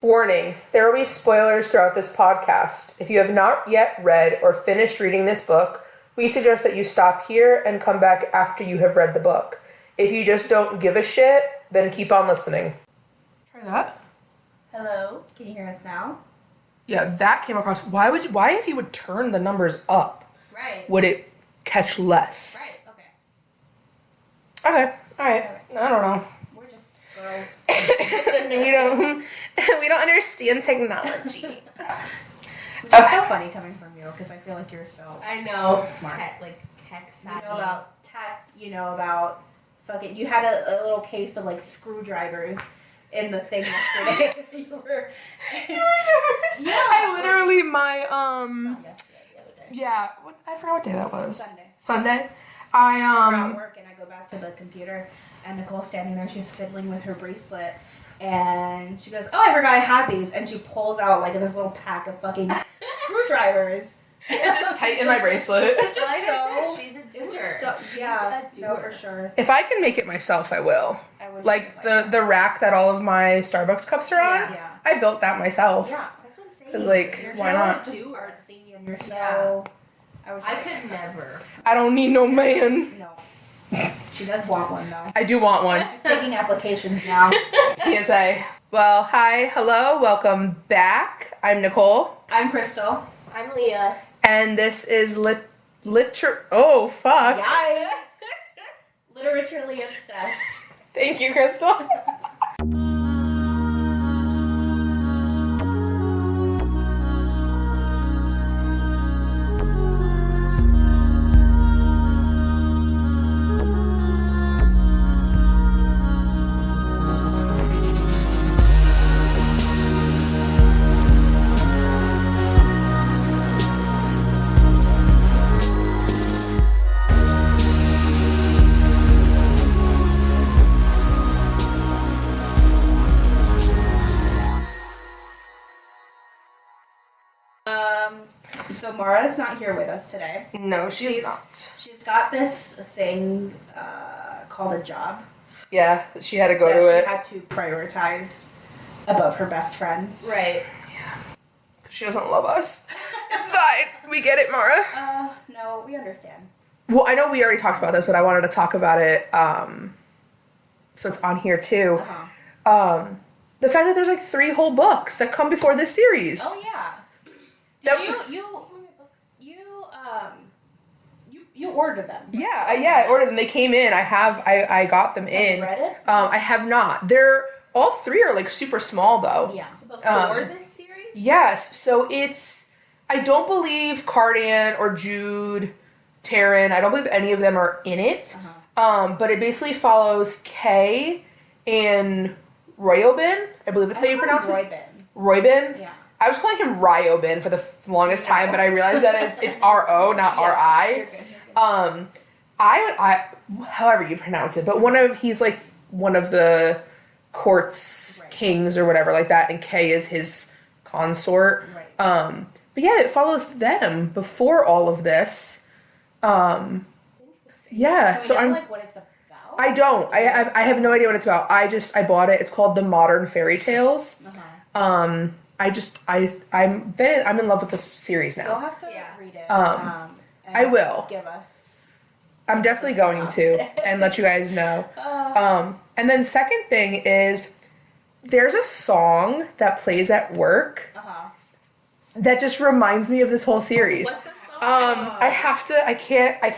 Warning, there will be spoilers throughout this podcast. If you have not yet read or finished reading this book, we suggest that you stop here and come back after you have read the book. If you just don't give a shit, then keep on listening. Try that. Hello, can you hear us now? Yeah, that came across. Why if you would turn the numbers up, right, would it catch less? Right, Okay, alright. I don't know. We're just girls. we don't understand technology. Which is so funny coming from you, because I feel like you're so I know. smart. Tech savvy. You know about tech, you know about fucking, you had a little case of like screwdrivers in the thing yesterday. Yeah. I literally, Not yesterday, the other day. yeah, I forgot what day that was. Sunday. We're at work and I go back to the computer and Nicole's standing there, she's fiddling with her bracelet and she goes, oh, I forgot I had these, and she pulls out like this little pack of fucking screwdrivers. And just tighten my bracelet. It's just Like so, I said, she's a doer. it's just so, yeah, She's a no, doer. for sure. If I can make it myself, I will. I wish Like it was the rack that all of my Starbucks cups are on, Yeah. I built that myself. Yeah. That's what I'm saying. Cause like, You're why so not? just Doer. artsy and you're so. Yeah. I could never. I don't need no man. No. She does want one though. I do want one. She's taking applications now. PSA. Well, hi, hello, welcome back. I'm Nicole, I'm Crystal. I'm Leah. and this is Oh, fuck. Yeah. Literaturely obsessed. Thank you, Crystal. So Mara's not here with us today. No, she's not. She's got this thing called a job. Yeah, she had to go that to she it. had to prioritize above her best friends. Right. She doesn't love us. It's fine. We get it, Mara. No, we understand. Well, I know we already talked about this, but I wanted to talk about it, so it's on here too. Uh-huh. The fact that there's like 3 whole books that come before this series. Oh yeah. That- You ordered them. Yeah, I ordered them. They came in. I got them in. you read it? I have not. They're all 3 are like super small though. Yeah. Before this series? Yes. So I don't believe Cardan or Jude, Taryn, I don't believe any of them are in it. Uh-huh. But it basically follows Kay and Royobin. I believe that's how you pronounce it. Roybin. Yeah. I was calling him Ryobin for the longest time, but I realized that it's R-O, not R-I. You're good. I however you pronounce it, but he's like one of the court's kings or whatever like that, and Kay is his consort. Right. But yeah, it follows them before all of this. Interesting. Yeah, Do so we know, I'm. like what it's about? I don't. I have no idea what it's about. I bought it. It's called The Modern Fairy Tales. Uh-huh. I'm in love with this series You'll now. have to Yeah. read it. And I will. Give us. I'm definitely going to and let you guys know. And then second thing is there's a song that plays at work Uh-huh. that just reminds me of this whole series. What's the song? I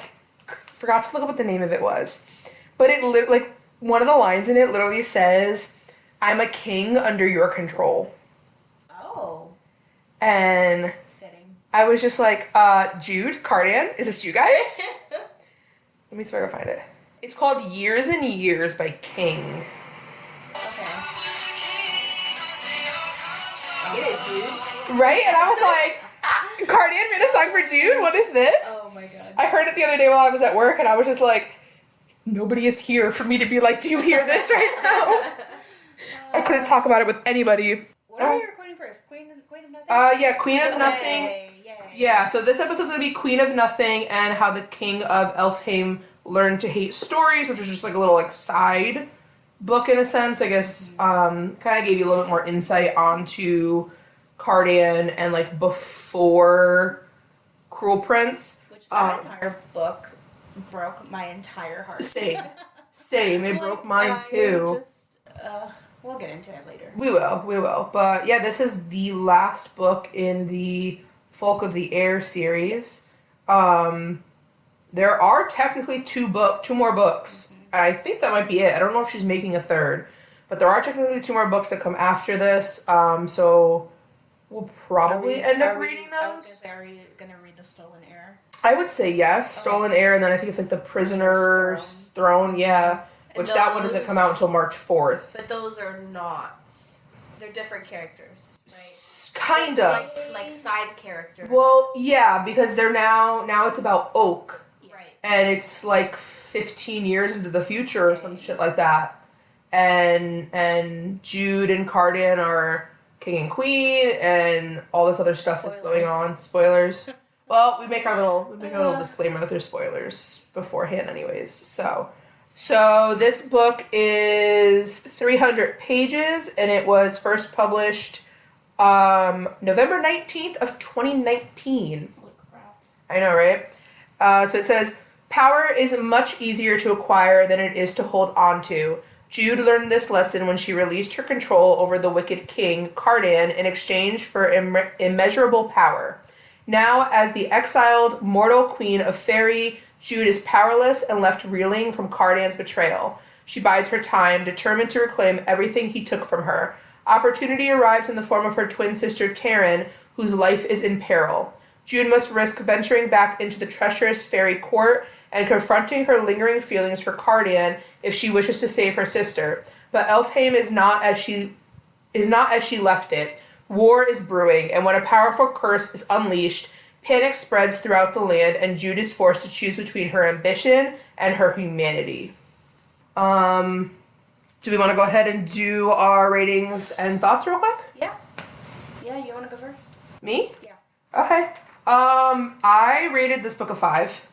forgot to look up what the name of it was. But like one of the lines in it literally says, "I'm a king under your control." Oh. And Fitting. I was just like, Jude, Cardan, is this you guys? Let me see if I can find it. It's called Years and Years by King. Okay. Get it, dude. Right? And I was like, Cardan made a song for Jude? What is this? Oh my god. I heard it the other day while I was at work, and I was just like, nobody is here for me to be like, do you hear this right now? I couldn't talk about it with anybody. What are you recording first? Queen of Nothing? Yeah, Queen of Nothing. Yay. Yeah, so this episode's gonna be Queen of Nothing and how the King of Elfheim learned to hate stories, which was just like a little like side book in a sense. I guess kind of gave you a little bit more insight onto Cardian and like before Cruel Prince. Which that entire book broke my entire heart. Same. It broke mine too. We'll get into it later. We will. But yeah, this is the last book in the Folk of the Air series. There are technically two more books. And I think that might be it. I don't know if she's making a third. But there are technically 2 more books that come after this. So we'll probably end up reading those. I was going to say, are you going to read The Stolen Heir? I would say yes. Okay. Stolen Heir, and then I think it's like The Prisoner's Throne, yeah. Which that one doesn't come out until March 4th. But those are not. They're different characters, right? Kind of. Like side characters. Well, yeah, because they're now it's about Oak. Right. And it's like 15 years into the future or some shit like that. And Jude and Cardian are king and queen and all this other stuff is going on. Spoilers. Well, we make our little disclaimer that there's spoilers beforehand anyways. So this book is 300 pages and it was first published November 19th of 2019. Holy crap. I know, right? So it says, power is much easier to acquire than it is to hold on to. Jude learned this lesson when she released her control over the wicked king, Cardian, in exchange for immeasurable power. Now, as the exiled mortal queen of Fairy, Jude is powerless and left reeling from Cardian's betrayal. She bides her time, determined to reclaim everything he took from her. Opportunity arrives in the form of her twin sister, Taryn, whose life is in peril. Jude must risk venturing back into the treacherous Fairy court and confronting her lingering feelings for Cardian if she wishes to save her sister. But Elfheim is not as she left it. War is brewing, and when a powerful curse is unleashed, panic spreads throughout the land, and Jude is forced to choose between her ambition and her humanity. Do we want to go ahead and do our ratings and thoughts real quick? Yeah. Yeah, you want to go first? Me? Yeah. Okay. I rated this book a 5.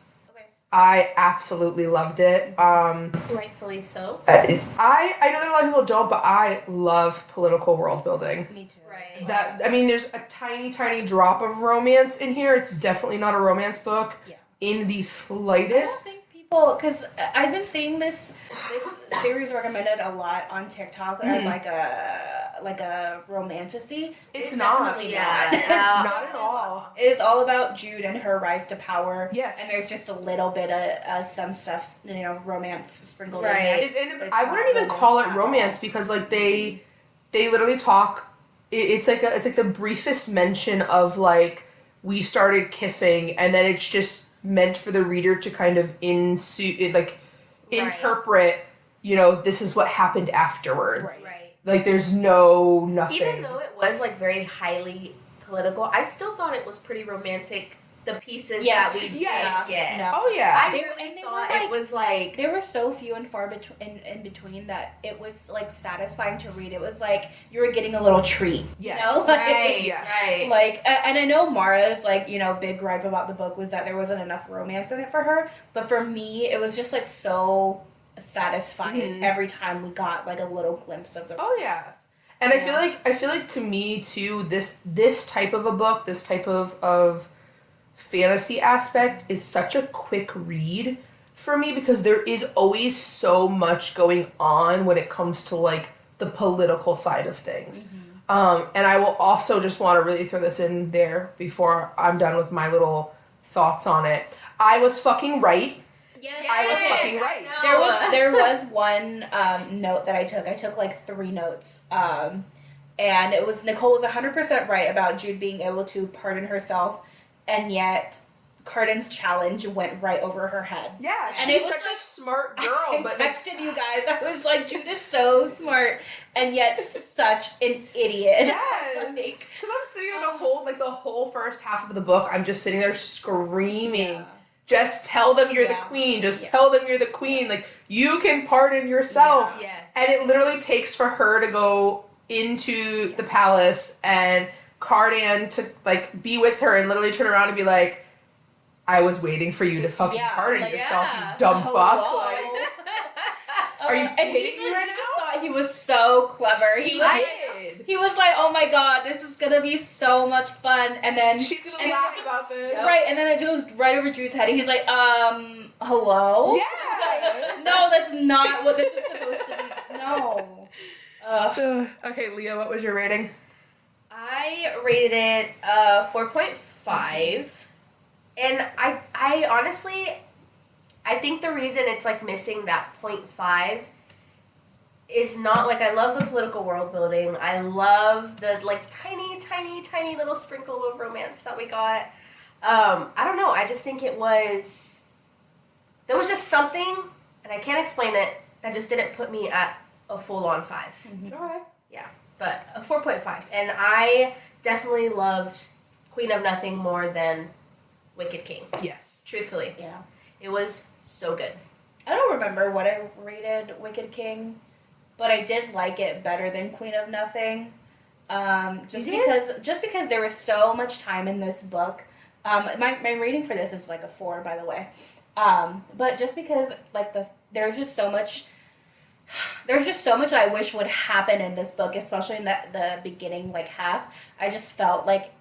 I absolutely loved it. Rightfully so. I know that a lot of people don't, but I love political world building. Me too. Right. There's a tiny, tiny drop of romance in here. It's definitely not a romance book in the slightest. I don't think people, because I've been seeing this series recommended a lot on TikTok as like a romantasy. It's not. Definitely not. It's not at all. It is all about Jude and her rise to power. Yes. And there's just a little bit of some stuff, romance sprinkled in Right. there. And I wouldn't even call it romance because like they literally talk. It's like the briefest mention of like we started kissing, and then it's just meant for the reader to kind of interpret. This is what happened afterwards. Right. Like there's nothing. Even though it was like very highly political, I still thought it was pretty romantic. The pieces that we get. No. Oh yeah. I really thought it was like there were so few and far in between that it was like satisfying to read. It was like you were getting a little treat. Yes. You know? Right. Yes. Right. Like, and I know Mara's like big gripe about the book was that there wasn't enough romance in it for her, but for me it was just like so satisfying every time we got like a little glimpse of the romance. Oh yeah. And I feel like to me too this type of a book, this type of fantasy aspect is such a quick read for me because there is always so much going on when it comes to like the political side of things. And I will also just want to really throw this in there before I'm done with my little thoughts on it. I was fucking right. Yes, I was fucking right. There was one note that I took. I took like 3 notes. And it was Nicole was 100% right about Jude being able to pardon herself, and yet Cardian's challenge went right over her head. Yeah, and she's such a smart girl. I texted you guys. I was like, Jude is so smart, and yet such an idiot. Yes, because I'm sitting there the whole first half of the book. I'm just sitting there screaming. Yeah. Just tell them you're the queen. Just tell them you're the queen. Like, you can pardon yourself. Yeah. And it literally takes for her to go into the palace and Cardian to, like, be with her and literally turn around and be like, I was waiting for you to fucking pardon yourself, you dumb fuck. Like, are you kidding me right now? he was so clever. He did. He was like, oh my god, this is gonna be so much fun. And then she's gonna laugh about this. Right, and then it goes right over Jude's head. And he's like, hello? Yeah. No, that's not what this is supposed to be. No. Okay, Leah, what was your rating? I rated it 4.5. And I honestly, I think the reason it's like missing that 0.5 is not like, I love the political world building. I love the like tiny little sprinkle of romance that we got. I don't know. I just think there was just something, and I can't explain it, that just didn't put me at a full-on 5. Mm-hmm. Okay. Yeah, but a 4.5. And I definitely loved Queen of Nothing more than Wicked King. Yes. Truthfully. Yeah. It was so good. I don't remember what I rated Wicked King, but I did like it better than Queen of Nothing. Just because there was so much time in this book. My rating for this is like a 4, by the way. But just because like there's just so much I wish would happen in this book, especially in the beginning like half. I just felt like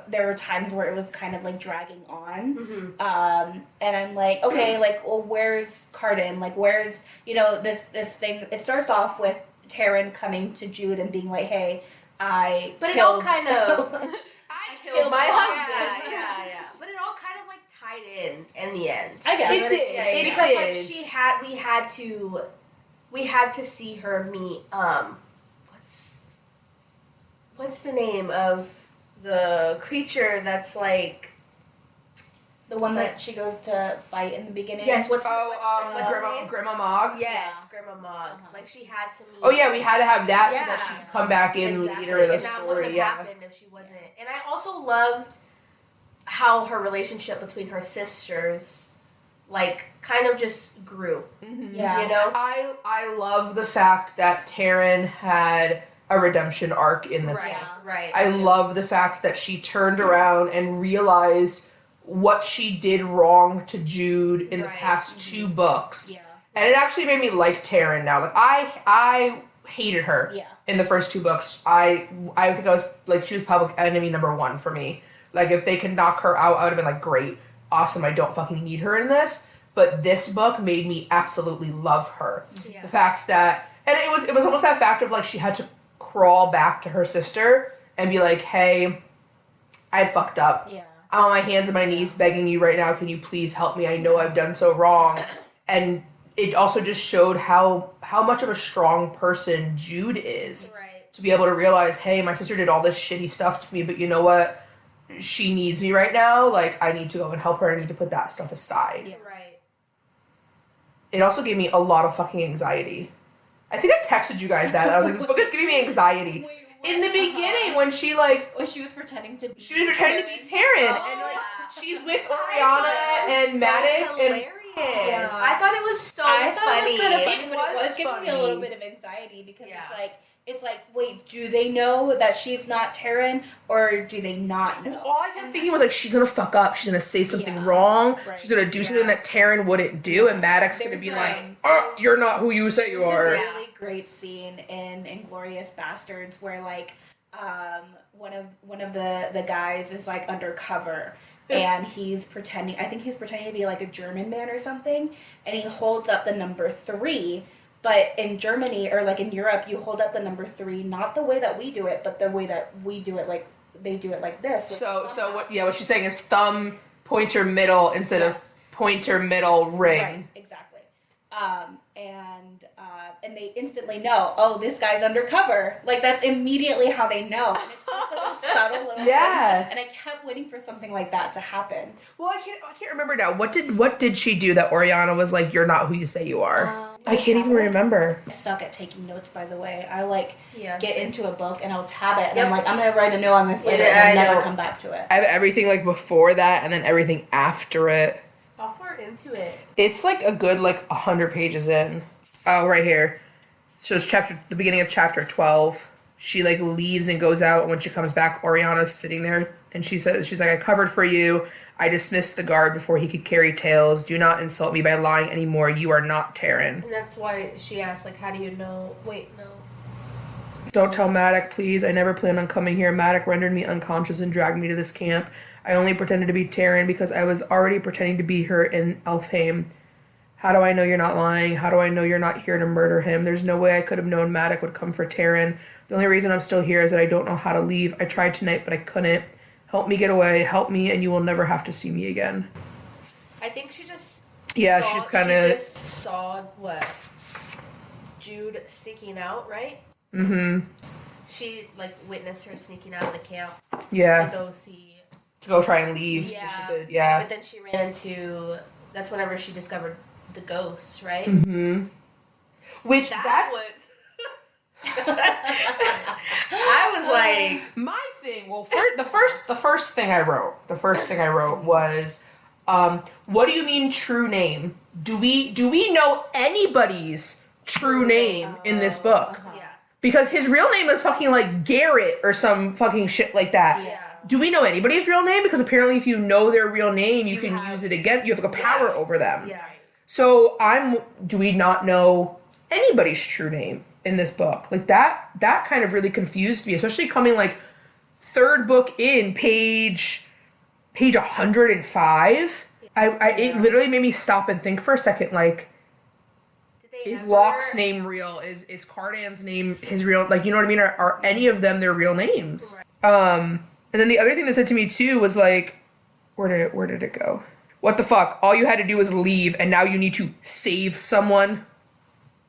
there were times where it was kind of like dragging on. Mm-hmm. And I'm like, okay, like, well, where's Carden? Like, where's, this thing? It starts off with Taryn coming to Jude and being like, hey, I killed my husband. Yeah. But it all kind of like tied in the end. I guess. It did. Because like we had to see her meet, what's the name of the creature that's like the one that she goes to fight in the beginning? Yes, Grandma Mog? Yes, Grandma Mog. Like, she had to meet... Oh, yeah, we had to have that so that she could come back in later in the story. And that wouldn't have happened if she wasn't. And I also loved how her relationship between her sisters, like, kind of just grew. Mm-hmm. Yeah. I love the fact that Taryn had a redemption arc in this book. Right. I love the fact that she turned around and realized what she did wrong to Jude in the past 2 books. Yeah. And it actually made me like Taryn now. Like, I hated her in the first 2 books. I think I was, like, she was public enemy number 1 for me. Like, if they could knock her out, I would have been like, great, awesome, I don't fucking need her in this. But this book made me absolutely love her. Yeah. The fact that, and it was almost that fact of, like, she had to crawl back to her sister and be like, hey, I fucked up. Yeah. I'm on my hands and my knees begging you right now, can you please help me? I know I've done so wrong. And it also just showed how much of a strong person Jude is. Right. To be able to realize, hey, my sister did all this shitty stuff to me, but you know what? She needs me right now. Like, I need to go and help her. I need to put that stuff aside. Yeah. Right. It also gave me a lot of fucking anxiety. I think I texted you guys that. I was like, this book is giving me anxiety. In the beginning, when she, like... Well, she was pretending to be Taryn. And, like, she's with Oriana and Matic. Hilarious. Yeah. I thought it was so funny. It was kind of funny, but it was funny. giving me a little bit of anxiety because it's like, wait, do they know that she's not Taryn, or do they not know? All I kept thinking was, like, she's gonna fuck up. She's gonna say something wrong. Right. She's gonna do something that Taryn wouldn't do, and Maddox gonna be like, oh, you're not who you say you are. There's a really great scene in Inglourious Bastards where, like, one of the guys is, like, undercover, and he's pretending to be, like, a German man or something, and he holds up the number 3. But in Germany, or like in Europe, you hold up the number 3, not the way that we do it, but the way that we do it, like they do it like this. So what she's saying is thumb, pointer, middle instead of pointer, middle, ring. Right, exactly. And they instantly know, oh, this guy's undercover. Like, that's immediately how they know. And it's just such a subtle little thing. And I kept waiting for something like that to happen. Well, I can't remember now. What did she do that Oriana was like, you're not who you say you are? I can't even remember. I suck at taking notes, by the way. I get into a book and I'll tab it and I'm like, I'm gonna write a note on this later and never come back to it. I have everything like before that and then everything after it. How far into it? It's like a good 100 pages in. Oh, right here. So it's the beginning of chapter 12. She leaves and goes out, and when she comes back, Oriana's sitting there, and she's like, I covered for you. I dismissed the guard before he could carry tales. Do not insult me by lying anymore. You are not Taryn. And that's why she asked, how do you know? Wait, no. Don't tell Maddox, please. I never planned on coming here. Maddox rendered me unconscious and dragged me to this camp. I only pretended to be Taryn because I was already pretending to be her in Elfheim. How do I know you're not lying? How do I know you're not here to murder him? There's no way I could have known Maddox would come for Taryn. The only reason I'm still here is that I don't know how to leave. I tried tonight, but I couldn't. Help me get away. Help me, and you will never have to see me again. I think she just... Yeah, she just kind of... She just saw, what? Jude sneaking out, right? Mm-hmm. She, like, witnessed her sneaking out of the camp. Yeah. To go see... To go try and leave. Yeah. So she could, yeah. But then she ran into... That's whenever she discovered the ghosts, right? Mm-hmm. Which that was... I was like... My thing... Well, the first thing I wrote was... what do you mean true name? Do we know anybody's true name in this book? Yeah. Because his real name is fucking like Garrett or some fucking shit like that. Yeah. Do we know anybody's real name? Because apparently if you know their real name, you can use it again. You have like a power over them. Yeah. So do we not know anybody's true name in this book? Like that kind of really confused me, especially coming like third book in page 105. It literally made me stop and think for a second, like, is Locke's name real? Is Cardan's name his real, like, you know what I mean? Are any of them their real names? Right. And then the other thing that said to me too was like, where did it go? What the fuck? All you had to do was leave, and now you need to save someone.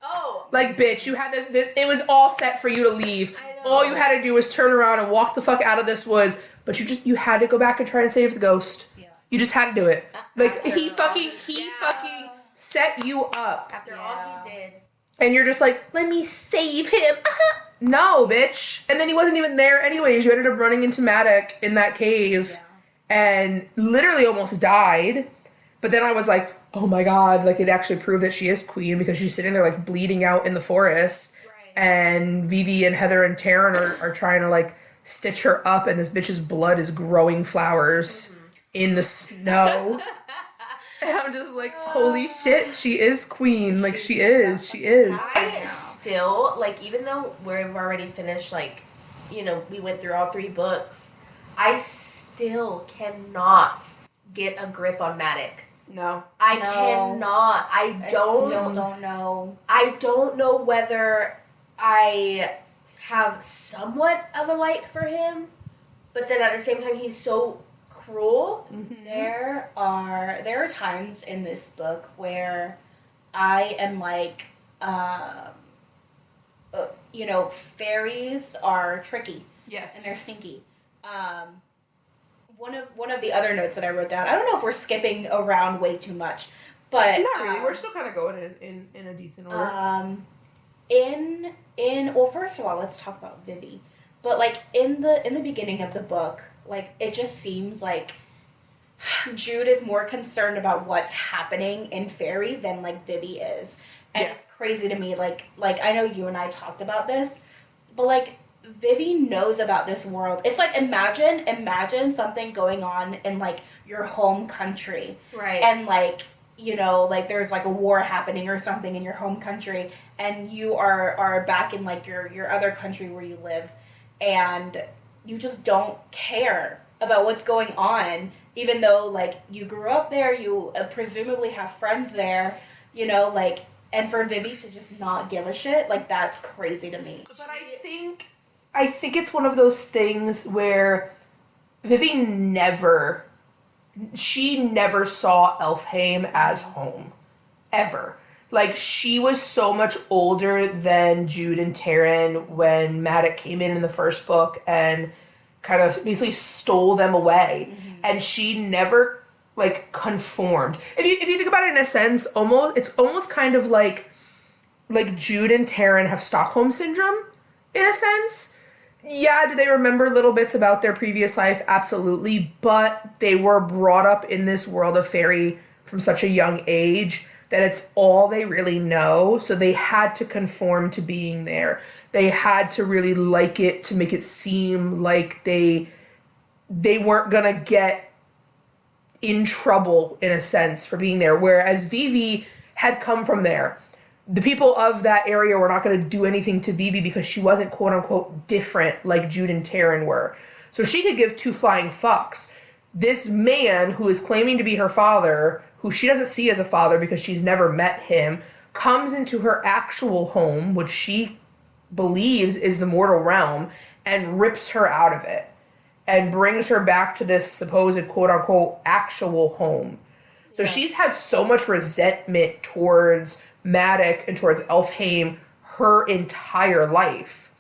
Oh. Like, bitch, you had this it was all set for you to leave. I know. All you had to do was turn around and walk the fuck out of this woods, but you had to go back and try and save the ghost. Yeah. You just had to do it. Like, he fucking set you up. After all he did. And you're just like, let me save him. No, bitch. And then he wasn't even there anyways. You ended up running into Maddox in that cave and literally almost died. But then I was like, oh my god, like, it actually proved that she is queen because she's sitting there, like, bleeding out in the forest. Right. And Vivi and Heather and Taryn are trying to, like, stitch her up, and this bitch's blood is growing flowers in the snow. And I'm just like, holy shit, she is queen. Like, she is. I still, like, even though we've already finished, like, you know, we went through all 3 books, I still cannot get a grip on Maddox. No. I cannot. I still don't know. I don't know whether I have somewhat of a like for him, but then at the same time, he's so cruel. Mm-hmm. There are times in this book where I am like, you know, fairies are tricky. Yes. And they're sneaky. One of the other notes that I wrote down, I don't know if we're skipping around way too much, but not really. We're still kind of going in a decent order. Well, first of all, let's talk about Vivi. But like in the beginning of the book, like, it just seems like Jude is more concerned about what's happening in Fairy than like Vivi is. And it's crazy to me, like I know you and I talked about this, but like Vivi knows about this world. It's like imagine something going on in like your home country. Right. And like, you know, like there's like a war happening or something in your home country, and you are back in like your other country where you live, and you just don't care about what's going on, even though like you grew up there, you presumably have friends there, you know, like, and for Vivi to just not give a shit, like, that's crazy to me. But I think it's one of those things where Vivi never saw Elfheim as home. Ever. Like, she was so much older than Jude and Taryn when Maddox came in the first book and kind of basically stole them away. Mm-hmm. And she never, like, conformed. If you think about it in a sense, it's almost kind of like Jude and Taryn have Stockholm Syndrome, in a sense. Yeah, do they remember little bits about their previous life? Absolutely. But they were brought up in this world of fairy from such a young age that it's all they really know. So they had to conform to being there. They had to really like it to make it seem like they weren't gonna get in trouble, in a sense, for being there. Whereas Vivi had come from there. the people of that area were not going to do anything to Vivi because she wasn't quote unquote different like Jude and Taryn were. So she could give two flying fucks. This man who is claiming to be her father, who she doesn't see as a father because she's never met him, comes into her actual home, which she believes is the mortal realm, and rips her out of it and brings her back to this supposed quote-unquote actual home. So she's had so much resentment towards Maddox and towards Elfhame her entire life.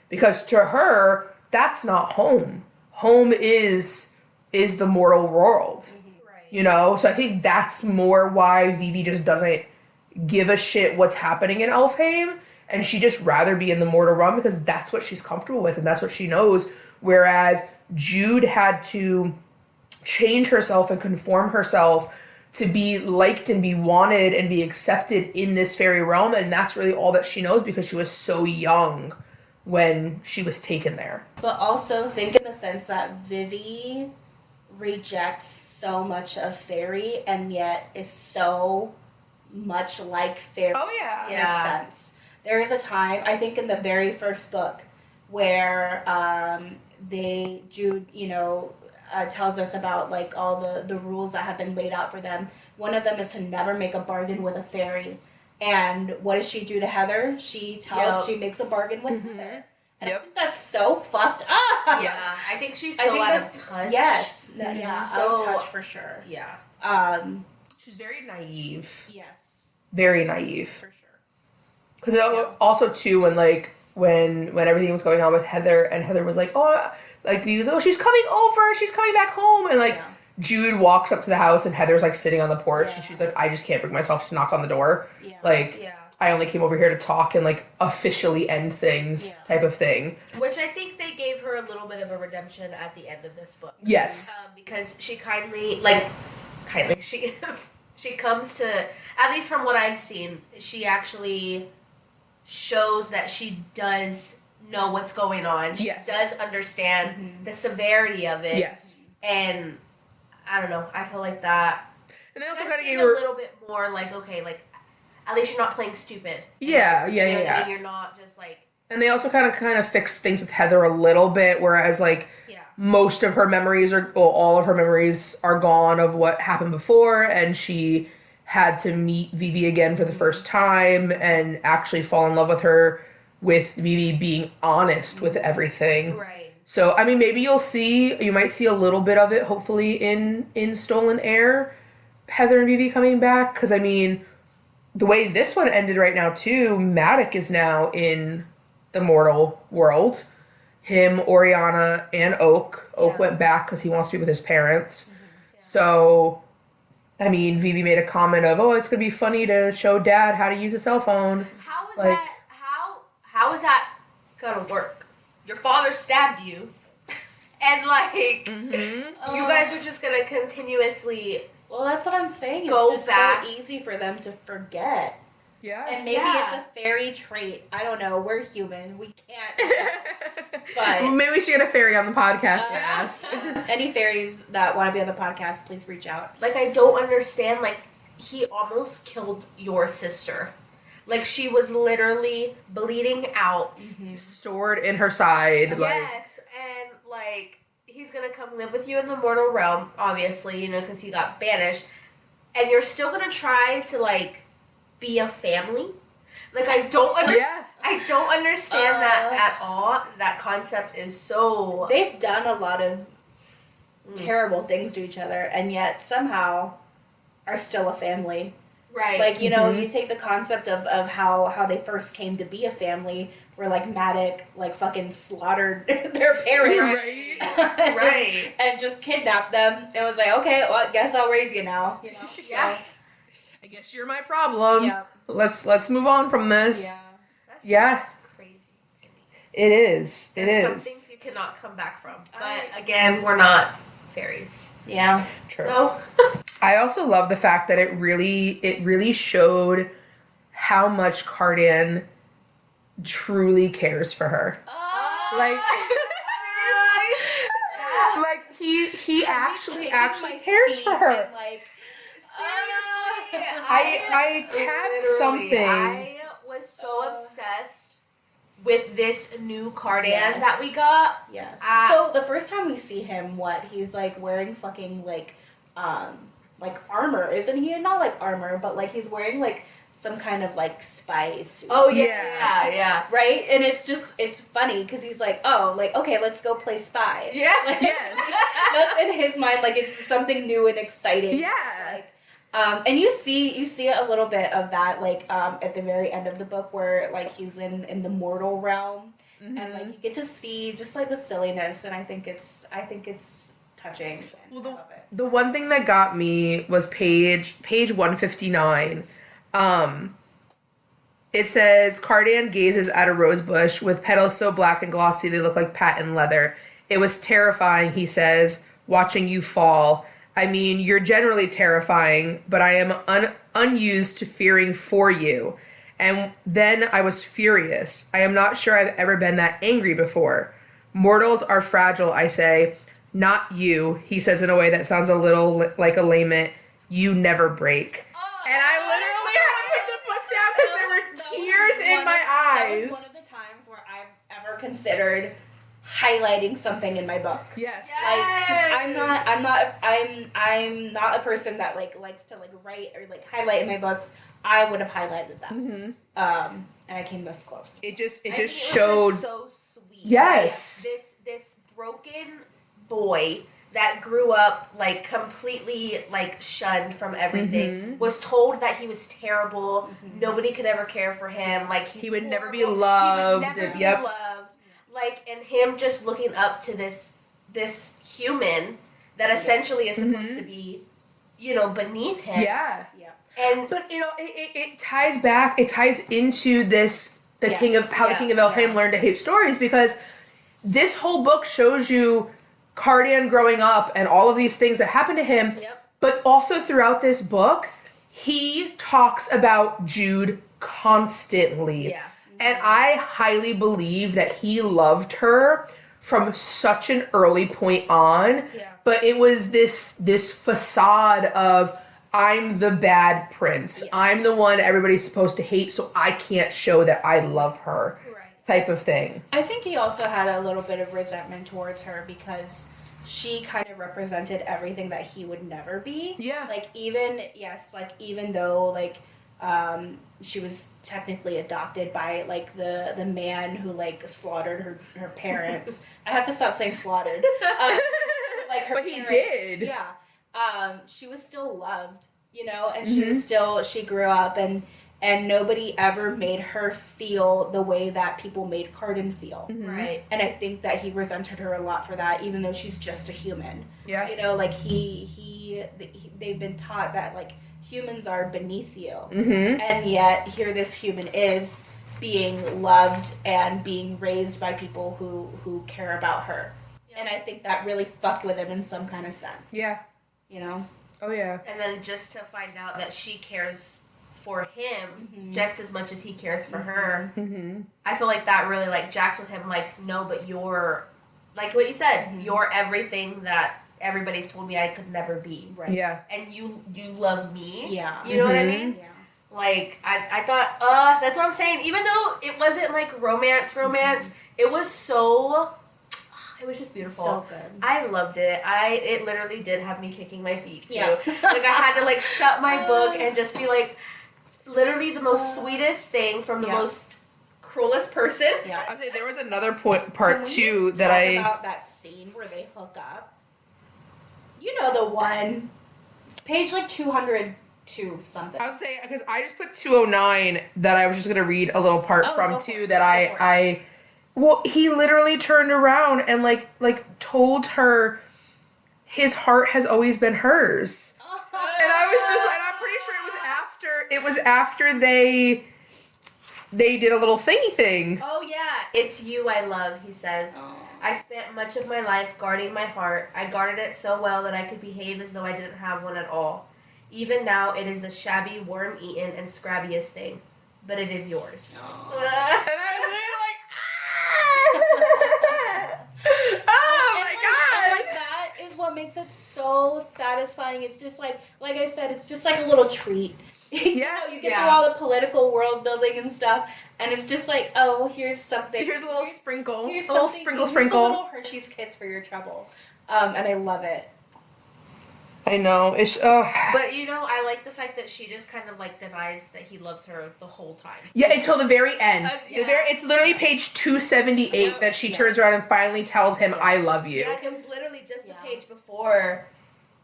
Because to her, that's not home. Home is the mortal world. Right. You know? So I think that's more why Vivi just doesn't give a shit what's happening in Elfhame, and she just rather be in the mortal realm because that's what she's comfortable with and that's what she knows. Whereas Jude had to change herself and conform herself to be liked and be wanted and be accepted in this fairy realm, and that's really all that she knows because she was so young when she was taken there. But also think in the sense that Vivi rejects so much of fairy and yet is so much like fairy in a sense. There is a time, I think in the very first book, where Jude, tells us about like all the rules that have been laid out for them. One of them is to never make a bargain with a fairy. And what does she do to Heather? She makes a bargain with Heather. And I think that's so fucked up. Yeah, I think she's so out of touch. Yes, So, out of touch for sure. Yeah. She's very naive. Yes. Very naive. For sure. Because also too when everything was going on with Heather and Heather was like, he was, she's coming over, she's coming back home, and Jude walks up to the house and Heather's like sitting on the porch and she's like, I just can't bring myself to knock on the door. I only came over here to talk and like officially end things type of thing. Which I think they gave her a little bit of a redemption at the end of this book. Yes. Because she she comes to, at least from what I've seen, she actually shows that she does know what's going on. She does understand the severity of it. Yes. And I don't know, I feel like that. And they also kind of gave gave her a little bit more like, okay, like at least you're not playing stupid. Yeah. And you're not just like. And they also kind of fixed things with Heather a little bit, whereas most of her memories all of her memories are gone of what happened before, and she had to meet Vivi again for the first time and actually fall in love with her, with Vivi being honest with everything. Right. So, I mean, maybe you might see a little bit of it, hopefully, in Stolen Air, Heather and Vivi coming back, because, I mean, the way this one ended right now, too, Maddox is now in the mortal world. Him, Oriana, and Oak. Oak went back because he wants to be with his parents. Mm-hmm. Yeah. So, I mean, Vivi made a comment of, it's going to be funny to show Dad how to use a cell phone. How is that going to work? Your father stabbed you. And, you guys are just going to continuously... Well, that's what I'm saying. Go it's just back. so easy for them to forget. Yeah. And maybe it's a fairy trait. I don't know. We're human. We can't. But maybe we should get a fairy on the podcast and ask. Any fairies that want to be on the podcast, please reach out. I don't understand. He almost killed your sister. She was literally bleeding out. Mm-hmm. Stored in her side. Yes. And, he's going to come live with you in the mortal realm, obviously, because he got banished. And you're still going to try to, be a family? I don't understand that at all. That concept is so... They've done a lot of terrible things to each other, and yet somehow are still a family. Right. You take the concept of how they first came to be a family, where, Maddox, fucking slaughtered their parents. Right. Right. And just kidnapped them. It was okay, well, I guess I'll raise you now. Yeah. I guess you're my problem. Yeah. Let's move on from this. Yeah. That's just crazy to me. It is. There's some things you cannot come back from. But again, we're not fairies. Yeah. True. So I also love the fact that it really showed how much Cardan truly cares for her. He actually cares for her. I tabbed something. was so obsessed with this new cardigan that we got. Yes. So the first time we see him, he's like wearing fucking like armor, isn't he? Not like armor, but like he's wearing like some kind of like spy suit. Oh yeah. Right? And it's funny because he's like, oh, like, okay, let's go play spy. Yeah. Like, Yes. That's in his mind, like it's something new and exciting. Yeah. Like, and you see a little bit of that, like, at the very end of the book where like he's in the mortal realm, and like you get to see just like the silliness, and I think it's touching. Well, the one thing that got me was page 159. It says, Cardan gazes at a rose bush with petals so black and glossy they look like patent leather. It was terrifying, he says, watching you fall. I mean, you're generally terrifying, but I am unused to fearing for you. And then I was furious. I am not sure I've ever been that angry before. Mortals are fragile, I say. Not you, he says in a way that sounds a little like a lament. You never break. And I literally had to put the book down because there were tears in my eyes. That was one of the times where I've ever considered highlighting something in my book. Yes. Like, 'cause I'm not a person that like likes to like write or like highlight in my books. I would have highlighted that. Mm-hmm. And I came this close. It just It showed. was just so sweet. Yes. Like, this broken boy that grew up like completely like shunned from everything, was told that he was terrible, nobody could ever care for him, like He would never be loved. He would never be Yep. loved. Like, and him just looking up to this human that essentially is supposed to be, beneath him. Yeah. Yeah. And But it ties back. It ties into this the king of how the king of Elfheim learned to hate stories, because this whole book shows you Cardan growing up and all of these things that happen to him. Yep. But also throughout this book, he talks about Jude constantly. Yeah. And I highly believe that he loved her from such an early point on. Yeah. But it was this facade of, I'm the bad prince. Yes. I'm the one everybody's supposed to hate, so I can't show that I love her. Right. Type of thing. I think he also had a little bit of resentment towards her because she kind of represented everything that he would never be. Yeah. Like even though like she was technically adopted by like the man who like slaughtered her parents. I have to stop saying slaughtered. Like her But he parents, did. Yeah. She was still loved, and she grew up and nobody ever made her feel the way that people made Cardan feel. Right. And I think that he resented her a lot for that, even though she's just a human. Yeah. Like they've been taught that like humans are beneath you, and yet here this human is being loved and being raised by people who care about her. Yep. And I think that really fucked with him in some kind of sense. Yeah. Oh, yeah. And then just to find out that she cares for him just as much as he cares for her. Mm-hmm. I feel like that really like jacks with him, like, no, but you're, like what you said, you're everything that everybody's told me I could never be. Right. Yeah. And you love me. Yeah. You know what I mean? Yeah. Like, I thought, that's what I'm saying. Even though it wasn't like romance, it was so, it was just beautiful. So good. I loved it. It literally did have me kicking my feet too. Yeah. Like, I had to like shut my book and just be like, literally the most sweetest thing from the most cruelest person. Yeah. I'll say there was another part too that talk about that scene where they hook up. You know the one, page like 202 something. I would say, because I just put 209 that I was just gonna read a little part from too that well, he literally turned around and like told her his heart has always been hers. And I was just, and I'm pretty sure it was after they did a little thingy thing. Oh yeah, it's you I love, he says. Oh. I spent much of my life guarding my heart. I guarded it so well that I could behave as though I didn't have one at all. Even now, it is a shabby, worm-eaten, and scrabbiest thing. But it is yours. And I was like, oh my god! And like that is what makes it so satisfying. It's just like I said, it's just like a little treat. You get through all the political world building and stuff, and it's just like, oh, here's something. Here's a little sprinkle. Here's a little sprinkle. sprinkle. A little Hershey's Kiss for your trouble. And I love it. I know. It's But I like the fact that she just kind of like denies that he loves her the whole time. Yeah, until the very end. Yeah. It's literally page 278 that she turns around and finally tells him, I love you. Yeah, because literally just the page before,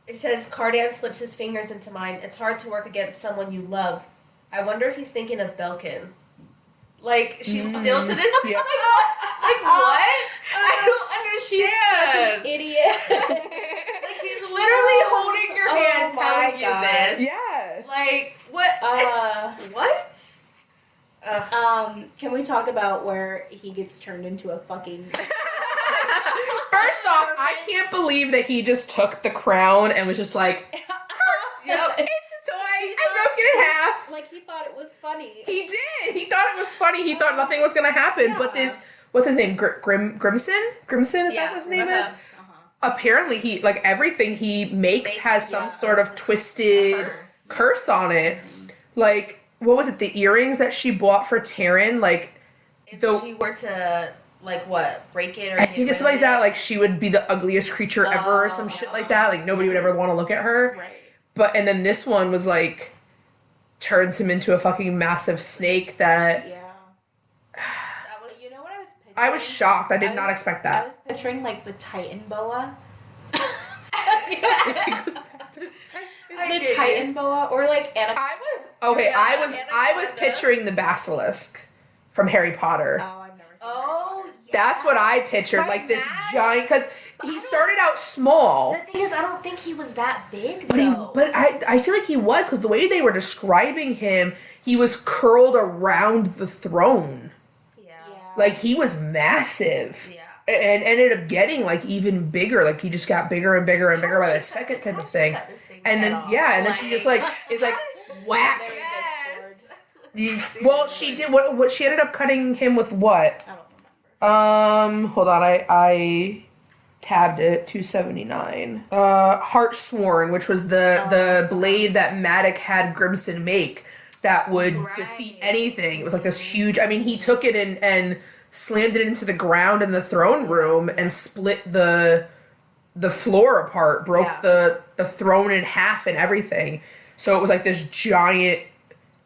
it says, Cardan slips his fingers into mine. It's hard to work against someone you love. I wonder if he's thinking of Belkin. Like, she's still to this point. Like, what? I don't understand. She's such an idiot. Like, he's literally holding your hand telling you this. Yeah. Like, what? What? Can we talk about where he gets turned into a fucking... First off, I can't believe that he just took the crown and was just like, Yep. it's a toy. I broke it in half. Like, he thought it was funny. He did. He thought it was funny. He thought nothing was going to happen. Yeah. But this, what's his name? Grimson? Grimson? Is that what his name is? Apparently, he, like, everything he makes has some sort of twisted curse on it. Like, what was it? The earrings that she bought for Taryn? Like, If she were to, like, what, break it or I think it's like that. Like, she would be the ugliest creature ever or some shit like that. Like, nobody would ever want to look at her. Right. But, and then this one was like, turns him into a fucking massive snake that... Yeah. You know what I was picturing? I was shocked. I did not expect that. I was picturing, like, the Titan boa. The Titan boa, or like Anaconda. I was picturing the basilisk from Harry Potter. Oh, I've never seen yeah. That's what I pictured, Right, like this Matt? giant, because he started out small. The thing is, I don't think he was that big, But I feel like he was, because the way they were describing him, he was curled around the throne. Yeah. Like, he was massive. Yeah. And ended up getting, like, even bigger. Like, he just got bigger and bigger and bigger by the second type of thing. And then, and then she just, like, is like, whack. Very good sword. Well, she did, what she ended up cutting him with what? I don't remember. Hold on, I tabbed it, 279. Heartsworn, which was the blade that Maddox had Grimson make that would defeat anything. It was like this huge, I mean, he took it and slammed it into the ground in the throne room and split the floor apart, broke the throne in half and everything. So it was like this giant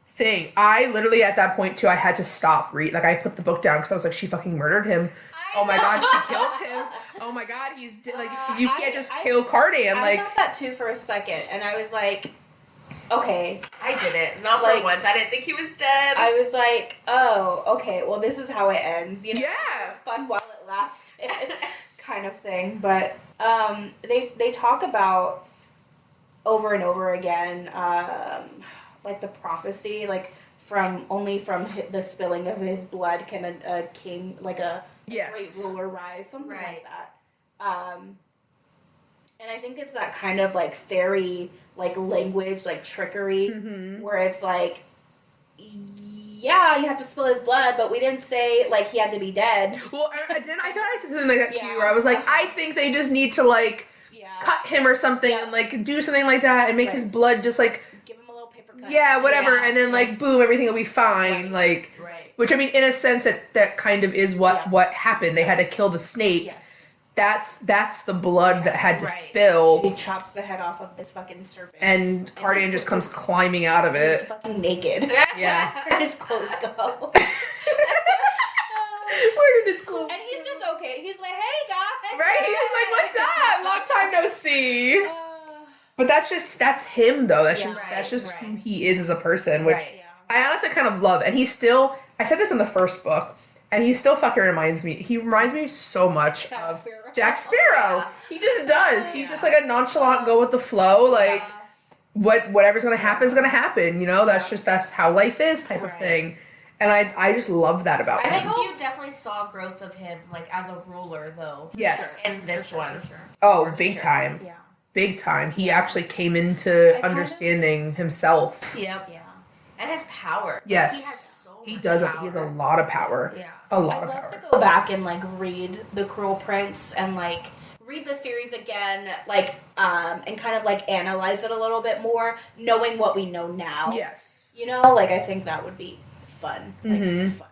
thing. I literally, at that point too, I had to stop reading. Like, I put the book down because I was like, she fucking murdered him. Oh my god, she killed him. Oh my god, he's like, you can't just kill Cardan. I Like, thought that too for a second, and I was like, okay. I didn't. Not Like, for once. I didn't think he was dead. I was like, oh, okay, well, this is how it ends. You know, Yeah. It was fun while it lasted, kind of thing. But they talk about over and over again, like the prophecy, like from the spilling of his blood can a king, like a great ruler rise, something like that. And I think it's that kind of like fairy like language, like trickery, where it's like, yeah, you have to spill his blood, but we didn't say like he had to be dead. well, I thought I said something like that to you, where I was like, I think they just need to like cut him or something and like do something like that and make his blood just like, give him a little paper cut. yeah, whatever, and then like boom, everything will be fine. Like, which I mean, in a sense, that kind of is what happened. They had to kill the snake. Yes. That's the blood that had to spill. He chops the head off of this fucking serpent. And Cardan just comes climbing out of it. He's fucking naked. Yeah. Where did his clothes go? Where did his clothes And he's just okay. He's like, hey guys. Right? He's like, what's up? Long time no see. But that's him though. That's just who he is as a person, which I honestly kind of love. And he's still, I said this in the first book, and he still fucking reminds me so much of Jack Sparrow. He just does. He's just like a nonchalant, go with the flow, like whatever's gonna happen is gonna happen, you know? That's how life is type of thing. And I just love that about him. I think you definitely saw growth of him, like, as a ruler, though. Yes. In this one. Oh, big time. Yeah. Big time. He actually came into understanding himself. Yep. Yeah. And his power. Yes. He does. He has a lot of power. Yeah. A lot I'd of love power. to go back and like read The Cruel Prince and like read the series again, like, and kind of, like, analyze it a little bit more, knowing what we know now. Yes. You know, like, I think that would be fun. Like, fun.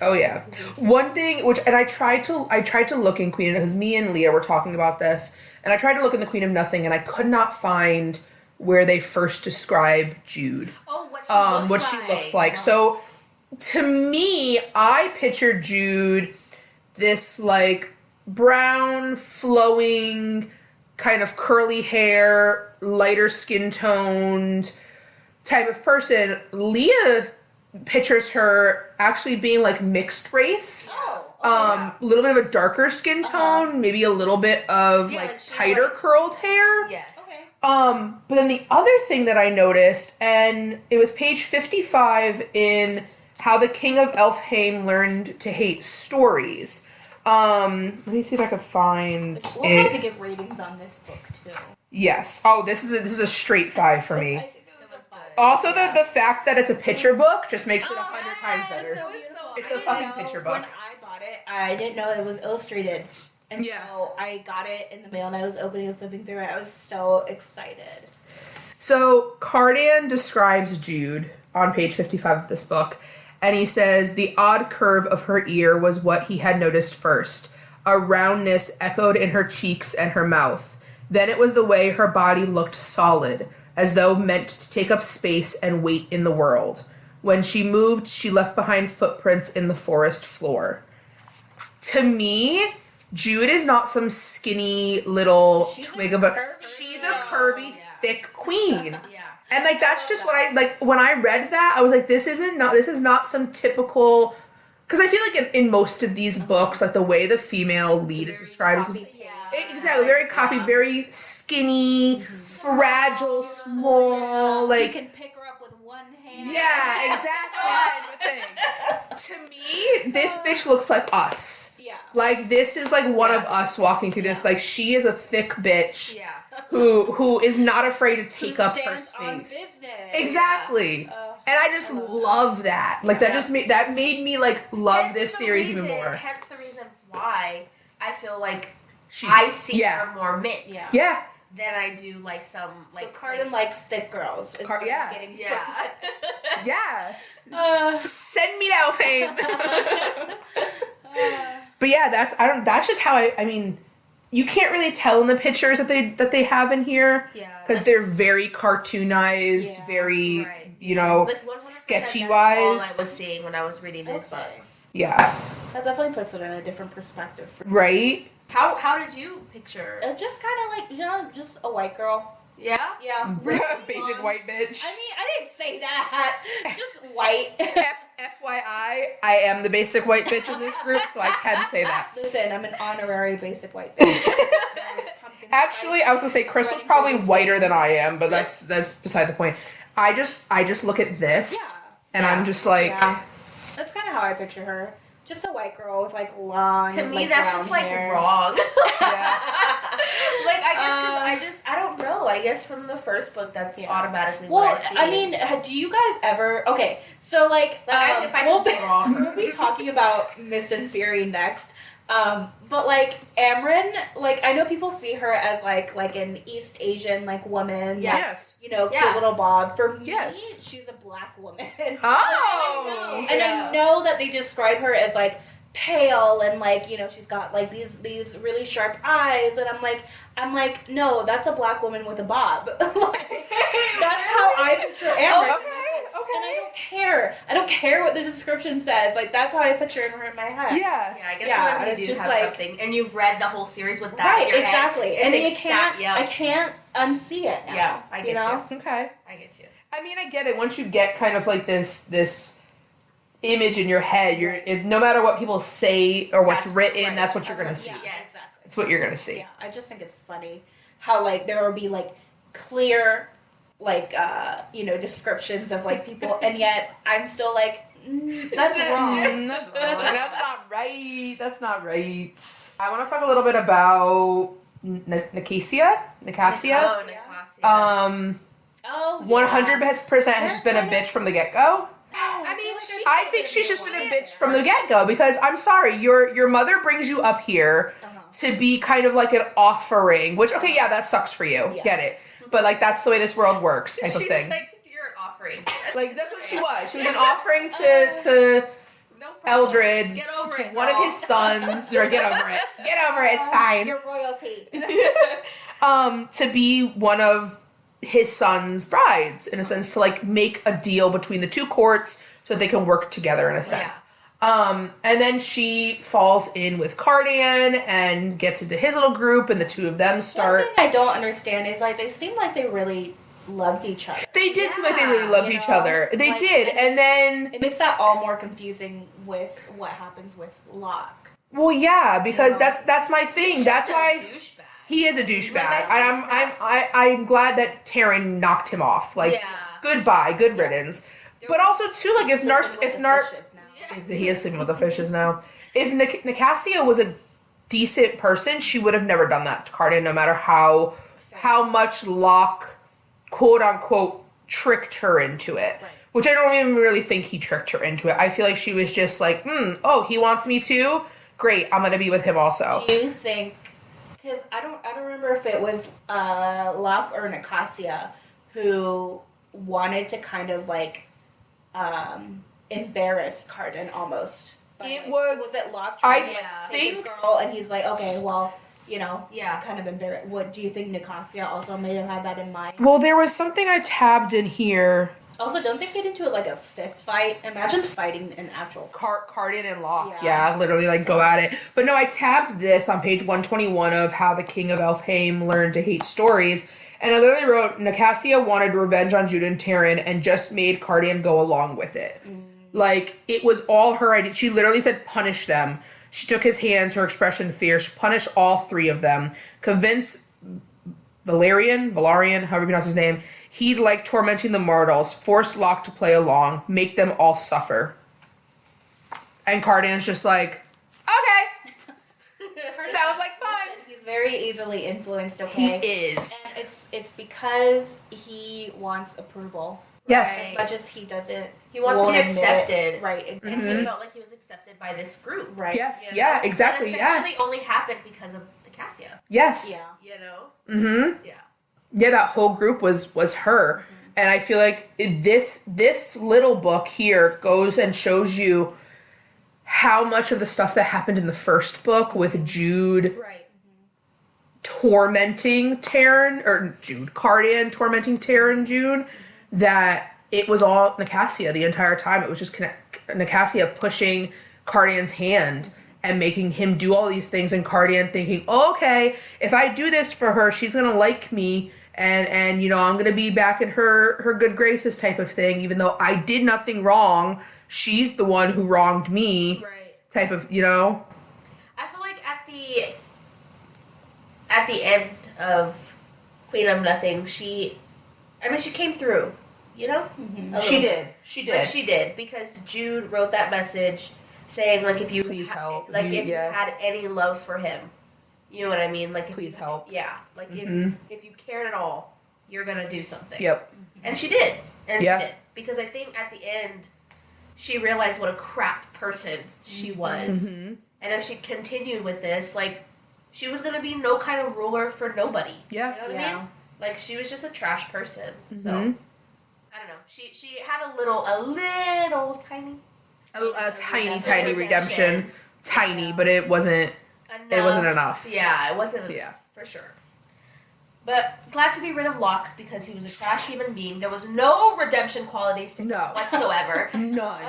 Oh yeah. One thing I tried to look in Queen, because me and Leah were talking about this, and I tried to look in the Queen of Nothing, and I could not find where they first describe Jude. Oh, what she looks like. So to me, I pictured Jude this like brown, flowing, kind of curly hair, lighter skin toned type of person. Leah pictures her actually being like mixed race. A little bit of a darker skin tone, maybe a little bit of like tighter curled hair. Yes. Okay. But then the other thing that I noticed, and it was page 55 in How the King of Elfheim Learned to Hate Stories. Let me see if I can find We'll have to give ratings on this book too. Yes. Oh, this is a straight 5 for me. I think it was a 5. Also, the fact that it's a picture book just makes it 100 times better. So beautiful. It's a fucking picture book. When I bought it, I didn't know it was illustrated. And Yeah. so I got it in the mail and I was opening and flipping through it. I was so excited. So Cardan describes Jude on page 55 of this book, and he says the odd curve of her ear was what he had noticed first. A roundness echoed in her cheeks and her mouth. Then it was the way her body looked solid, as though meant to take up space and weight in the world. When she moved, she left behind footprints in the forest floor. To me, Jude is not some skinny little twig of a... She's a curvy, thick queen. Yeah. And, like, that's just what I... Like, when I read that, I was like, this is not some typical... Because I feel like in most of these books, like, the way the female lead is described is... Exactly, very copy, very skinny, fragile, small, like... You can pick her up with one hand. Yeah, exactly, type of thing. To me, this bitch looks like us. Yeah. Like, this is like one of us walking through this. Like, she is a thick bitch. Yeah. Who is not afraid to take up her Stands on space. business. Exactly. And I just love that. Like, that just made me like love this series even more. Hence the reason why I feel like She's, I see her more mixed. Yeah. Than I do like some like. So Cardan likes thick girls. Is what I'm getting from it. Yeah. Send me to Elfheim. But yeah, that's just how I mean, you can't really tell in the pictures that they have in here. Yeah. Because they're very cartoonized, very, you know, like sketchy wise. wise. All I was seeing when I was reading these books. Yeah. That definitely puts it in a different perspective. For me. Right? How did you picture? Just kind of like, you know, just a white girl. Yeah? Yeah. Basic white bitch. I mean, I didn't say that. Just white. FYI, I am the basic white bitch in this group, so I can say that. Listen, I'm an honorary basic white bitch. Actually, I was gonna say Crystal's probably whiter than I am, but that's beside the point. I just look at this and I'm just like, that's kind of how I picture her. Just a white girl with like long. To me, like, that's brown just like hair. wrong. yeah. Like I don't know. I guess from the first book, that's automatically Well, what I see. I mean, do you guys ever? Okay, so like if I can draw her. we'll be talking about Mist and Fury next. But like Amryn, like I know people see her as like an East Asian like woman. Yeah. Like, Yes. you know, cute little bob. For me, Yes. she's a black woman. Oh. And I know that they describe her as like pale and like, you know, she's got like these really sharp eyes, and I'm like, no, that's a black woman with a bob. Like, that's how I picture Amryn. Okay. And I don't care what the description says. Like, that's how I picture her in my head. Yeah. Yeah, I guess when it's you do just have like, something, and you've read the whole series with that right, in your exactly. head. And I can't unsee it now. Yeah, I get you. Okay. I get you. I mean, I get it. Once you get kind of like this image in your head, no matter what people say or what's written, that's what you're gonna see. Yeah, exactly. That's what you're gonna see. Yeah, I just think it's funny how like there will be like clear like descriptions of like people, and yet I'm still like that's wrong. That's wrong. That's not right. That's not right. I want to talk a little bit about Nicasia. Oh, Nicasia. 100% has just been a bitch from the get-go. I mean, I think she's just been a bitch from the get-go because I'm sorry, your mother brings you up here to be kind of like an offering, which, okay, yeah, that sucks for you. Yeah. Get it. But, like, that's the way this world works type of She's thing. like, you're an offering. Like, that's what she was. She was an offering to No problem. Eldred, Get over to it, one of girl. his sons. Or get over it. Get over it. It's fine. You're royalty. To be one of his son's brides, in a sense, to, like, make a deal between the two courts so that they can work together, in a sense. And then she falls in with Cardan and gets into his little group, and the two of them start. One thing I don't understand is, like, they seem like they really loved each other. They did seem like they really loved You each know? other. They Like, did, and then. It makes that all more confusing with what happens with Locke. Well, yeah, because You know? that's my thing. He's That's just a why douchebag. he is a douchebag, Like, and I'm glad that Taryn knocked him off. Like, Yeah. goodbye, good riddance. But also too, like, if Yeah. he is sleeping with the fishes now. If Nicasia was a decent person, she would have never done that to Cardan, no matter how much Locke, quote unquote, tricked her into it. Right. Which I don't even really think he tricked her into it. I feel like she was just like, oh, he wants me too? Great, I'm gonna be with him also. Do you think? Because I don't remember if it was Locke or Nicasia who wanted to kind of like embarrass Cardan almost. It was. Was it Locke I trying to take his think- girl, and he's like, okay, well, you know, Yeah. kind of embarrass. What do you think Nicasia also may have had that in mind? Well, there was something I tabbed in here. Also, don't they get into it like a fist fight? Imagine fighting an actual Cardan and Locke, Yeah. yeah, literally like go at it. But no, I tabbed this on page 121 of how the King of Elfheim learned to hate stories, and I literally wrote, Nicasia wanted revenge on Jude and Taryn and just made Cardan go along with it. Like, it was all her idea. She literally said, punish them. She took his hands, her expression fierce, punish all three of them, convince Valerian, however you pronounce his name, he'd like tormenting the mortals, force Locke to play along, make them all suffer. And Cardan's just like, okay, sounds like fun. He's very easily influenced. Okay, He is. And it's because he wants approval. Yes. As much as he doesn't. He wants to won't be admit it. accepted. Right. And Exactly. he felt like he was accepted by this group. Right. Yes, You know? yeah, exactly, That yeah. essentially only happened because of Nicasia. Yes. Yeah. You know? Mm-hmm. Yeah. Yeah, that whole group was her. And I feel like this little book here goes and shows you how much of the stuff that happened in the first book with Jude Right. tormenting Cardan tormenting Taryn Jude, that it was all Nicasia the entire time. It was just Nicasia pushing Cardan's hand and making him do all these things, and Cardan thinking, oh, okay, if I do this for her, she's gonna like me, and you know, I'm gonna be back in her good graces type of thing, even though I did nothing wrong. She's the one who wronged me. Right. Type of, you know. I feel like at the end of Queen of Nothing, she came through, you know? A She little did. bit. She Like, did. she did, because Jude wrote that message saying, like, if you Please help. like, if Yeah. you had any love for him, you know what I mean? Like, if Please you, help. Yeah, like if you cared at all, you're gonna do something. Yep. And she did, and Yeah. she did, because I think at the end, she realized what a crap person she was, Mm-hmm. and if she continued with this, like, she was gonna be no kind of ruler for nobody. Yeah. You know what I Yeah. mean? Like, she was just a trash person. So Mhm. I don't know. She had a little tiny A tiny redemption. Tiny, but it wasn't. enough. It wasn't enough. Yeah, it wasn't enough, Yeah. for sure. But glad to be rid of Locke because he was a trash human being. There was no redemption qualities to him No. whatsoever. None.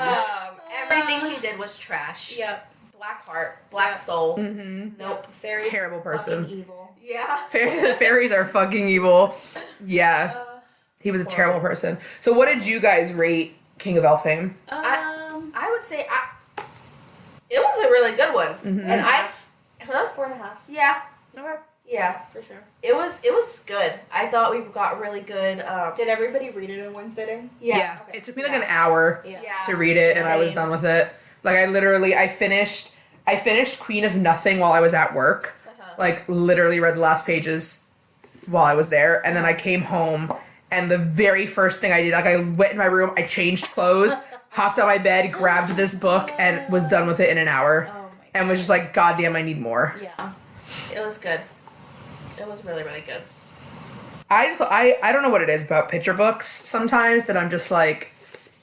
Everything he did was trash. Yep. Black heart, black Yep. soul. Mm-hmm. Nope. Very Terrible person. fucking evil. Yeah. The fairies are fucking evil. Yeah. He was a terrible person. So what did you guys rate King of Elfheim? I would say it was a really good one. Mhm. And I 4.5 yeah. Okay. Yeah. for sure. It was good. I thought we got really good Did everybody read it in one sitting? Yeah. Okay. It took me like an hour Yeah. to read it, and I was Same. done with it. Like, I finished Queen of Nothing while I was at work. Uh-huh. Like, literally read the last pages while I was there, and then I came home, and the very first thing I did, like, I went in my room, I changed clothes, hopped on my bed, grabbed this book, and was done with it in an hour. Oh my And was just like, God damn, I need more. Yeah. It was good. It was really, really good. I don't know what it is about picture books sometimes that I'm just like,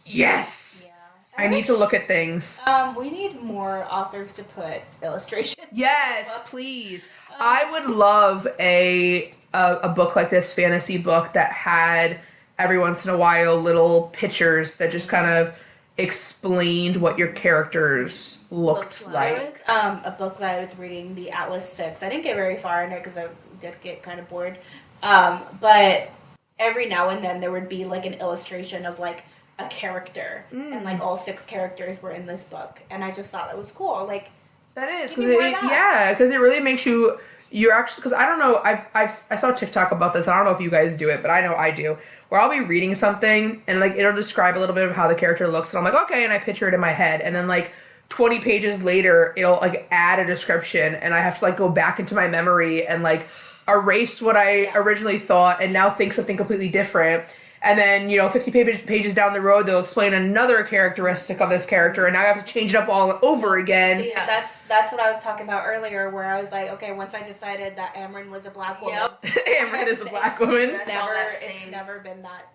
yes! Yeah. I need to look at things. We need more authors to put illustrations. Yes, please. I would love a book like this, fantasy book, that had every once in a while little pictures that just kind of explained what your characters looked like. There was a book that I was reading, the Atlas 6. I didn't get very far in it because I did get kind of bored. But every now and then there would be like an illustration of like a character, and like all 6 characters were in this book, and I just thought that was cool. Like, That is, give me more of that. because it really makes you're actually, because I don't know, I saw TikTok about this, and I don't know if you guys do it, but I know I do, where I'll be reading something, and like it'll describe a little bit of how the character looks, and I'm like, okay, and I picture it in my head, and then like 20 pages later, it'll like add a description, and I have to like go back into my memory and like erase what I originally thought, and now think something completely different. And then, 50 pages down the road, they'll explain another characteristic of this character, and now I have to change it up all over again. See, that's what I was talking about earlier, where I was like, okay, once I decided that Amryn was a black woman. Yep. Amryn is a black woman. It's never been that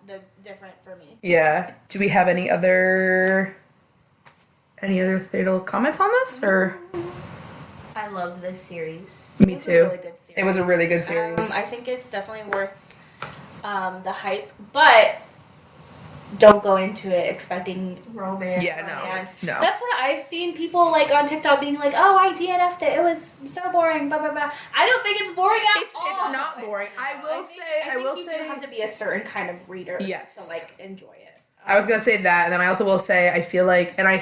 different for me. Yeah. Do we have any other fatal comments on this, or? I love this series. Me It was too. a really good series. It was a really good series. I think it's definitely worth the hype, but don't go into it expecting Romance. Yeah, romance. no. That's what I've seen people like on TikTok being like, "Oh, I DNF'd it. It was so boring." Blah blah blah. I don't think it's boring at all. It's not boring. I will you do have to be a certain kind of reader. Yes. To like enjoy it. I was gonna say that, and then I also will say I feel like, and I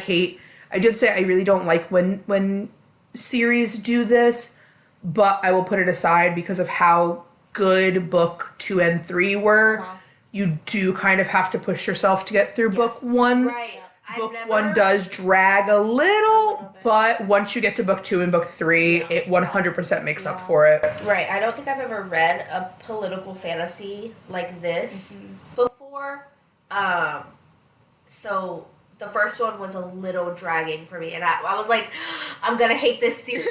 did say I really don't like when series do this, but I will put it aside because of how good book 2 and 3 were. Uh-huh. You do kind of have to push yourself to get through book 1. Right. Book 1 does drag a little, but once you get to book 2 and book 3, it 100% makes up for it. Right. I don't think I've ever read a political fantasy like this before. So the first one was a little dragging for me, and I was like, I'm gonna hate this series.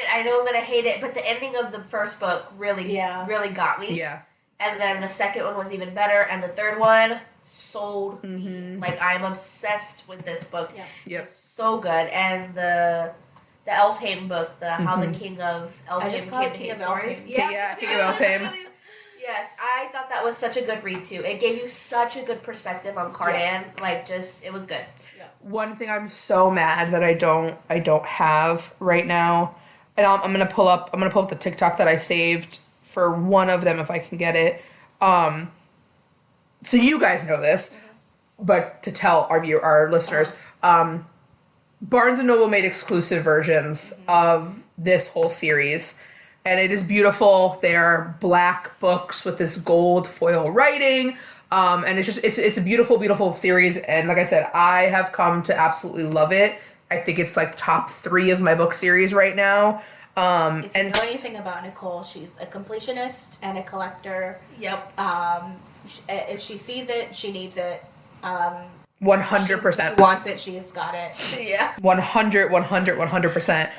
I know I'm gonna hate it, but the ending of the first book really got me. Yeah. And then the second one was even better, and the third one sold me. Like, I'm obsessed with this book. Yep. It's so good. And the Elfhame book, How the King of Elfhame call it Came King of Stories. Elfhame. Yeah, King of Elfhame. Yes, I thought that was such a good read too. It gave you such a good perspective on Cardan. Like, it was good. One thing I'm so mad that I don't have right now, and I'm gonna pull up the TikTok that I saved for one of them if I can get it. So you guys know this, but to tell our listeners, Barnes & Noble made exclusive versions of this whole series, and it is beautiful. They are black books with this gold foil writing, and it's a beautiful, beautiful series. And like I said, I have come to absolutely love it. I think it's like top 3 of my book series right now. If you know anything about Nicole, she's a completionist and a collector. Yep. If she sees it, she needs it. 100%. She wants it, she's got it. Yeah. 100%.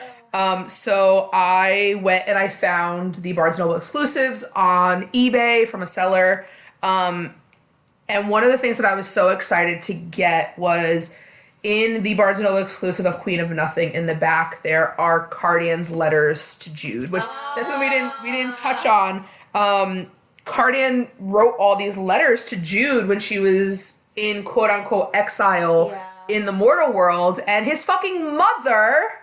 So I went and I found the Barnes & Noble exclusives on eBay from a seller. And one of the things that I was so excited to get was in the Barnes & Noble exclusive of Queen of Nothing, in the back there are Cardan's letters to Jude, which that's what we didn't touch on. Cardan wrote all these letters to Jude when she was in quote unquote exile in the mortal world, and his fucking mother,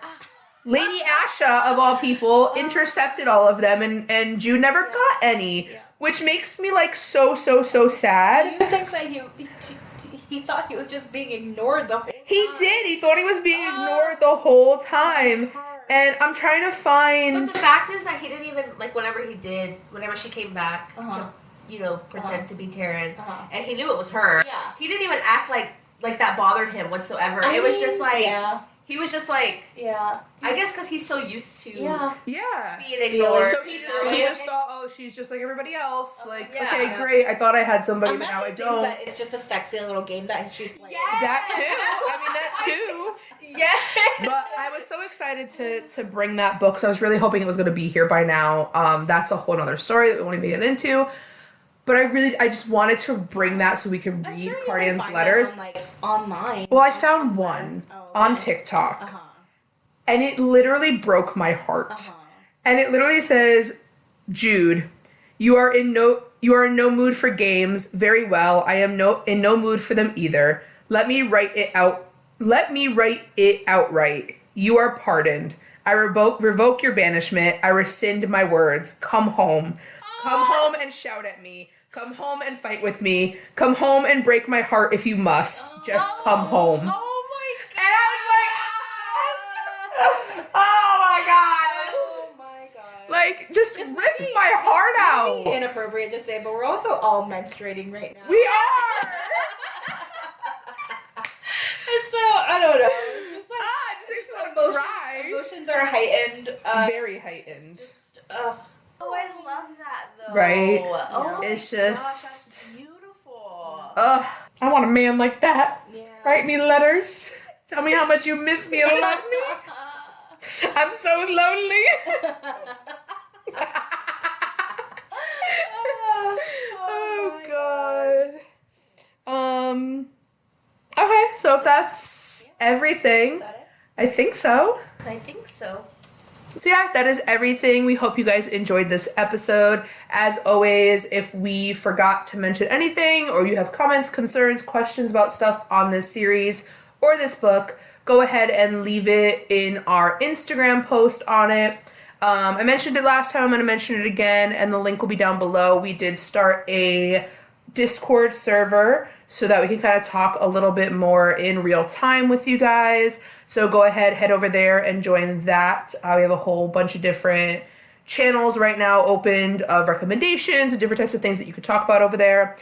Lady Asha of all people, intercepted all of them, and Jude never got any, which makes me like so sad. Do you think that he thought he was just being ignored the whole time? He did. He thought he was being ignored the whole time. And I'm trying to find... But the fact is that he didn't even, like, whenever she came back to, pretend to be Taryn, and he knew it was her, he didn't even act like that bothered him whatsoever. It was just like, He was just like, Yeah. I guess because he's so used to Yeah. being ignored. So he just thought, oh, she's just like everybody else. Like, Yeah. okay, great. I thought I had somebody, Unless but now I he thinks don't. that it's just a sexy little game that she's playing. Yes. That too. Yeah. But I was so excited to bring that book, so I was really hoping it was going to be here by now. That's a whole other story that we won't even get into. But I just wanted to bring that so we could read Cardian's letters. On, like, online. Well, I found one on TikTok, and it literally broke my heart. And it literally says, "Jude, you are in no mood for games. Very well. I am in no mood for them either. Let me write it outright. You are pardoned. I revoke your banishment. I rescind my words. Come home. Come home and shout at me. Come home and fight with me. Come home and break my heart if you must. Just come home." Oh my god. And I was like, oh my god. Oh my god. Like, just rip my heart out. Inappropriate to say, but we're also all menstruating right now. We are. And so, I don't know. It's just like, It just makes me want to cry. Emotions are heightened. Very heightened. Just, Oh, I love that though. Right? Oh, It's my gosh, just- that's beautiful. I want a man like that. yeah. Write me letters. Tell me how much you miss me and love me. I'm so lonely. Oh god. Okay, so if that's everything, Is that I think so. I think so. So yeah, that is everything. We hope you guys enjoyed this episode. As always, if we forgot to mention anything or you have comments, concerns, questions about stuff on this series or this book, go ahead and leave it in our Instagram post on it. I mentioned it last time, I'm going to mention it again, and the link will be down below. We did start a Discord server so that we can kind of talk a little bit more in real time with you guys. So go ahead, head over there and join that. We have a whole bunch of different channels right now opened of recommendations and different types of things that you could talk about over there.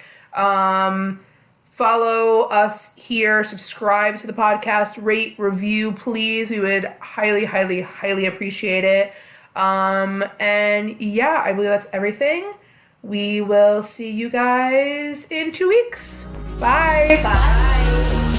Follow us here, subscribe to the podcast, rate, review, please. We would highly, highly, highly appreciate it. And yeah, I believe that's everything. We will see you guys in 2 weeks. Bye. Bye.